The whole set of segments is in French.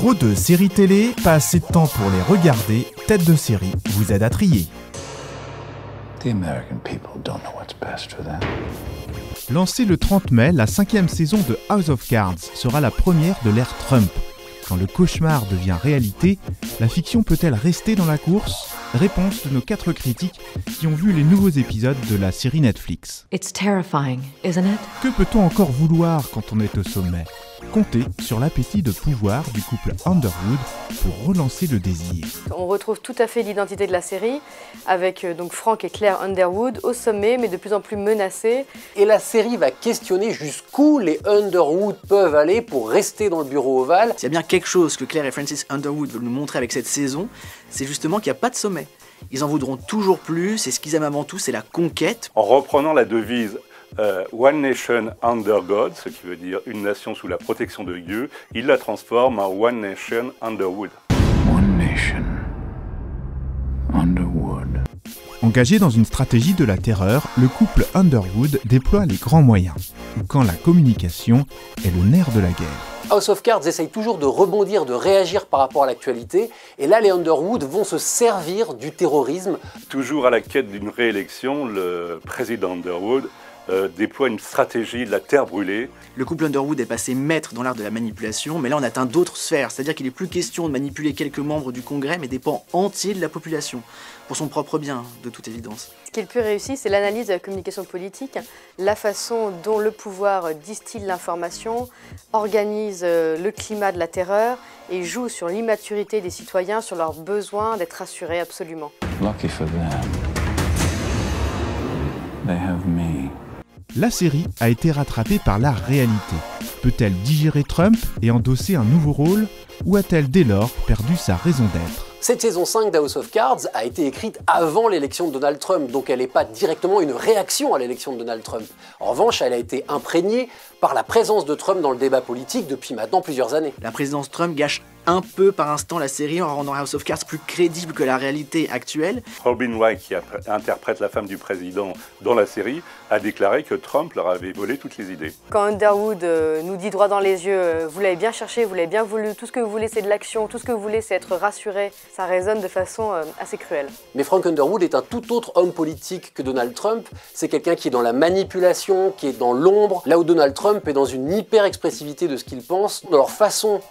Trop de séries télé, pas assez de temps pour les regarder, Tête de série vous aide à trier. The American people don't know what's best for them. Lancée le 30 mai, la 5e saison de House of Cards sera la première de l'ère Trump. Quand le cauchemar devient réalité, la fiction peut-elle rester dans la course ? Réponse de nos 4 critiques qui ont vu les nouveaux épisodes de la série Netflix. It's terrifying, isn't it? Que peut-on encore vouloir quand on est au sommet ? Comptez sur l'appétit de pouvoir du couple Underwood pour relancer le désir. On retrouve tout à fait l'identité de la série, avec donc Frank et Claire Underwood au sommet, mais de plus en plus menacés. Et la série va questionner jusqu'où les Underwood peuvent aller pour rester dans le bureau ovale. S'il y a bien quelque chose que Claire et Francis Underwood veulent nous montrer avec cette saison, c'est justement qu'il n'y a pas de sommet. Ils en voudront toujours plus, et ce qu'ils aiment avant tout, c'est la conquête. En reprenant la devise One Nation Under God, ce qui veut dire une nation sous la protection de Dieu, il la transforme en One Nation Underwood. One nation. Underwood. Engagé dans une stratégie de la terreur, le couple Underwood déploie les grands moyens, ou quand la communication est le nerf de la guerre. House of Cards essaye toujours de rebondir, de réagir par rapport à l'actualité, et là les Underwood vont se servir du terrorisme. Toujours à la quête d'une réélection, le président Underwood déploie une stratégie de la terre brûlée. Le couple Underwood est passé maître dans l'art de la manipulation, mais là on atteint d'autres sphères, c'est-à-dire qu'il n'est plus question de manipuler quelques membres du Congrès, mais des pans entiers de la population, pour son propre bien, de toute évidence. Ce qui est le plus réussi, c'est l'analyse de la communication politique, la façon dont le pouvoir distille l'information, organise le climat de la terreur et joue sur l'immaturité des citoyens, sur leur besoin d'être rassurés absolument. Lucky for them. They have me. La série a été rattrapée par la réalité. Peut-elle digérer Trump et endosser un nouveau rôle, ou a-t-elle dès lors perdu sa raison d'être ? Cette saison 5 d'House of Cards a été écrite avant l'élection de Donald Trump, donc elle n'est pas directement une réaction à l'élection de Donald Trump. En revanche, elle a été imprégnée par la présence de Trump dans le débat politique depuis maintenant plusieurs années. La présidence Trump gâche un peu par instant la série en rendant House of Cards plus crédible que la réalité actuelle. Robin Wright, qui interprète la femme du président dans la série, a déclaré que Trump leur avait volé toutes les idées. Quand Underwood nous dit droit dans les yeux, vous l'avez bien cherché, vous l'avez bien voulu, tout ce que vous voulez c'est de l'action, tout ce que vous voulez c'est être rassuré, ça résonne de façon assez cruelle. Mais Frank Underwood est un tout autre homme politique que Donald Trump. C'est quelqu'un qui est dans la manipulation, qui est dans l'ombre, là où Donald Trump est dans une hyper-expressivité de ce qu'il pense. Dans leur façon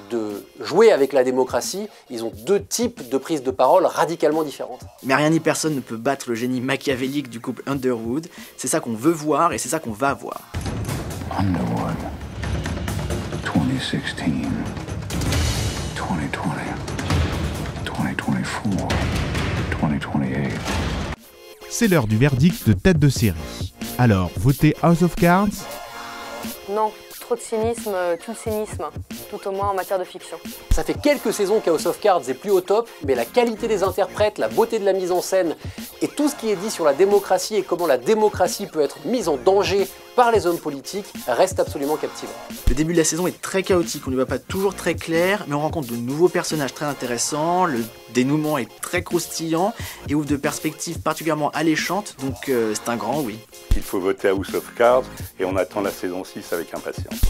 de jouer avec la démocratie, ils ont 2 types de prises de parole radicalement différentes. Mais rien ni personne ne peut battre le génie machiavélique du couple Underwood. C'est ça qu'on veut voir et c'est ça qu'on va voir. Underwood. 2016. 2020. 2024. 2028. C'est l'heure du verdict de Tête de série. Alors, votez House of Cards ? Non, trop de cynisme, tout le cynisme, tout au moins en matière de fiction. Ça fait quelques saisons qu'House of Cards est plus au top, mais la qualité des interprètes, la beauté de la mise en scène et tout ce qui est dit sur la démocratie et comment la démocratie peut être mise en danger par les hommes politiques reste absolument captivant. Le début de la saison est très chaotique, on ne voit pas toujours très clair, mais on rencontre de nouveaux personnages très intéressants, le dénouement est très croustillant et ouvre de perspectives particulièrement alléchantes, donc c'est un grand oui. Il faut voter House of Cards et on attend la saison 6 avec impatience.